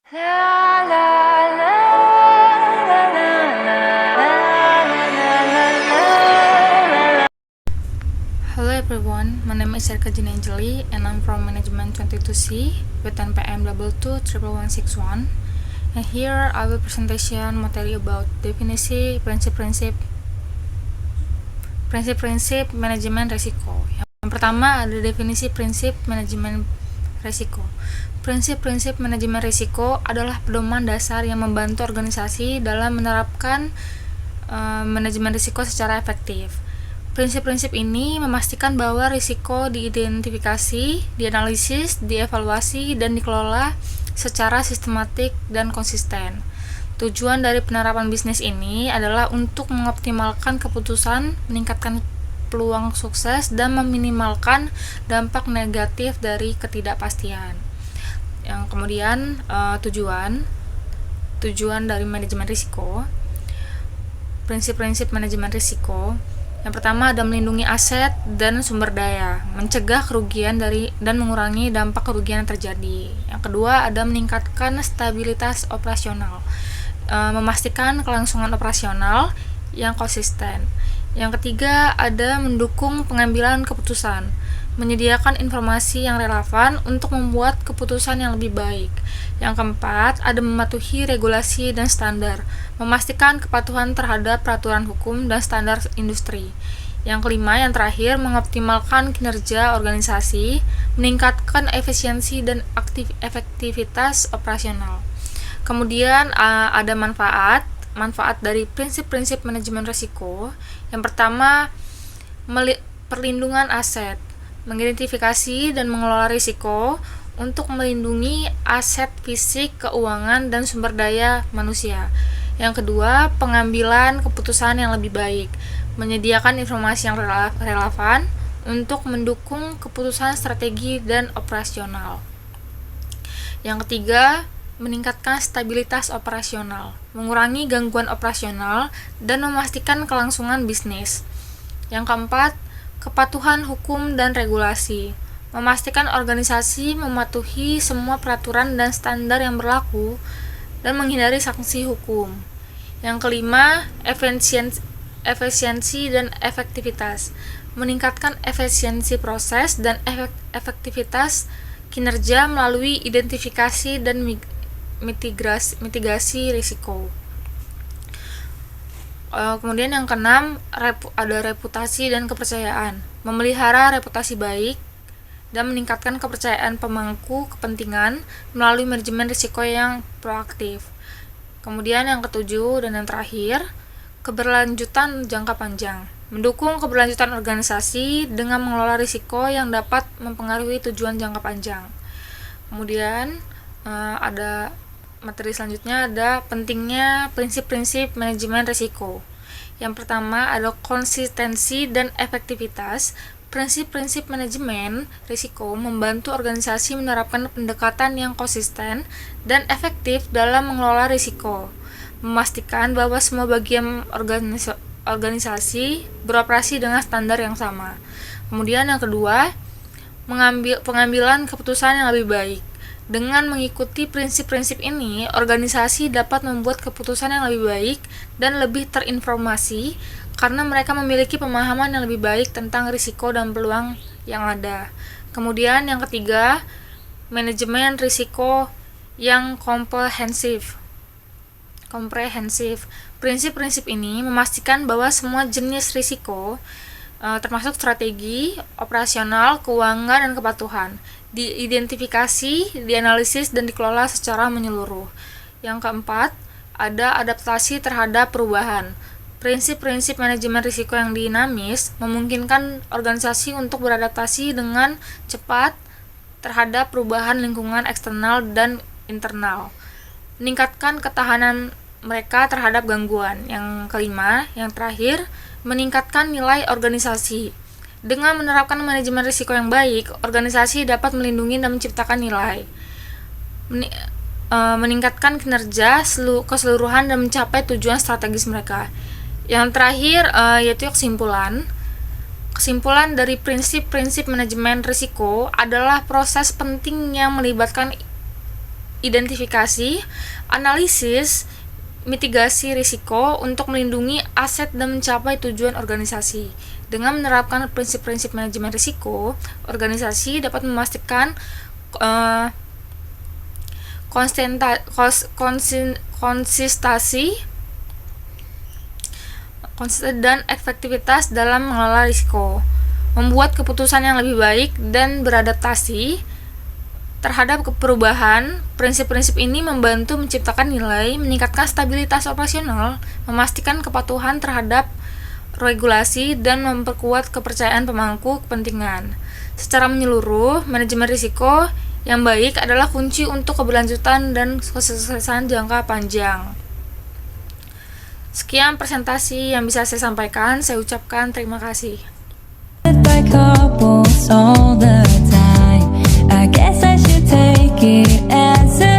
Hello everyone, my name is Erka Jinanjeli and I'm from Management 22C with NPM 221161. And here I will presentation materi about definisi prinsip-prinsip manajemen risiko. Yang pertama ada definisi prinsip manajemen risiko. Prinsip-prinsip manajemen risiko adalah pedoman dasar yang membantu organisasi dalam menerapkan manajemen risiko secara efektif. Prinsip-prinsip ini memastikan bahwa risiko diidentifikasi, dianalisis, dievaluasi, dan dikelola secara sistematik dan konsisten. Tujuan dari penerapan bisnis ini adalah untuk mengoptimalkan keputusan, meningkatkan peluang sukses, dan meminimalkan dampak negatif dari ketidakpastian. Yang kemudian tujuan dari manajemen risiko. Prinsip-prinsip manajemen risiko. Yang pertama ada melindungi aset dan sumber daya, mencegah kerugian dan mengurangi dampak kerugian yang terjadi. Yang kedua ada meningkatkan stabilitas operasional, memastikan kelangsungan operasional yang konsisten. Yang ketiga ada mendukung pengambilan keputusan, menyediakan informasi yang relevan untuk membuat keputusan yang lebih baik. Yang keempat ada mematuhi regulasi dan standar, memastikan kepatuhan terhadap peraturan hukum dan standar industri. Yang kelima, yang terakhir, mengoptimalkan kinerja organisasi, meningkatkan efisiensi dan efektivitas operasional. Kemudian ada manfaat dari prinsip-prinsip manajemen risiko. Yang pertama, perlindungan aset, mengidentifikasi dan mengelola risiko untuk melindungi aset fisik, keuangan, dan sumber daya manusia. Yang kedua, pengambilan keputusan yang lebih baik, menyediakan informasi yang relevan untuk mendukung keputusan strategi dan operasional. Yang ketiga, meningkatkan stabilitas operasional, mengurangi gangguan operasional, dan memastikan kelangsungan bisnis. Yang keempat, kepatuhan hukum dan regulasi, memastikan organisasi mematuhi semua peraturan dan standar yang berlaku dan menghindari sanksi hukum. Yang kelima, efisiensi dan efektivitas, meningkatkan efisiensi proses dan efektivitas kinerja melalui identifikasi dan mitigasi risiko. Kemudian yang keenam ada reputasi dan kepercayaan, memelihara reputasi baik dan meningkatkan kepercayaan pemangku kepentingan melalui manajemen risiko yang proaktif. Kemudian yang ketujuh dan yang terakhir, keberlanjutan jangka panjang, mendukung keberlanjutan organisasi dengan mengelola risiko yang dapat mempengaruhi tujuan jangka panjang. Kemudian ada materi selanjutnya ada pentingnya prinsip-prinsip manajemen risiko. Yang pertama ada konsistensi dan efektivitas. Prinsip-prinsip manajemen risiko membantu organisasi menerapkan pendekatan yang konsisten dan efektif dalam mengelola risiko, memastikan bahwa semua bagian organisasi beroperasi dengan standar yang sama. Kemudian yang kedua, pengambilan keputusan yang lebih baik. Dengan mengikuti prinsip-prinsip ini, organisasi dapat membuat keputusan yang lebih baik dan lebih terinformasi karena mereka memiliki pemahaman yang lebih baik tentang risiko dan peluang yang ada. Kemudian yang ketiga, manajemen risiko yang komprehensif. Prinsip-prinsip ini memastikan bahwa semua jenis risiko termasuk strategi, operasional, keuangan, dan kepatuhan diidentifikasi, dianalisis, dan dikelola secara menyeluruh. Yang keempat, ada adaptasi terhadap perubahan. Prinsip-prinsip manajemen risiko yang dinamis memungkinkan organisasi untuk beradaptasi dengan cepat terhadap perubahan lingkungan eksternal dan internal, meningkatkan ketahanan mereka terhadap gangguan. Yang kelima, yang terakhir, meningkatkan nilai organisasi. Dengan menerapkan manajemen risiko yang baik, organisasi dapat melindungi dan menciptakan nilai, meningkatkan kinerja keseluruhan dan mencapai tujuan strategis mereka. Yang terakhir yaitu kesimpulan. Kesimpulan dari prinsip-prinsip manajemen risiko adalah proses penting yang melibatkan identifikasi, analisis, mitigasi risiko untuk melindungi aset dan mencapai tujuan organisasi. Dengan menerapkan prinsip-prinsip manajemen risiko, organisasi dapat memastikan konsistensi dan efektivitas dalam mengelola risiko, membuat keputusan yang lebih baik dan beradaptasi terhadap perubahan. Prinsip-prinsip ini membantu menciptakan nilai, meningkatkan stabilitas operasional, memastikan kepatuhan terhadap regulasi, dan memperkuat kepercayaan pemangku kepentingan. Secara menyeluruh, manajemen risiko yang baik adalah kunci untuk keberlanjutan dan kesuksesan jangka panjang. Sekian presentasi yang bisa saya sampaikan. Saya ucapkan terima kasih. By couples all the time. I guess I should take it as a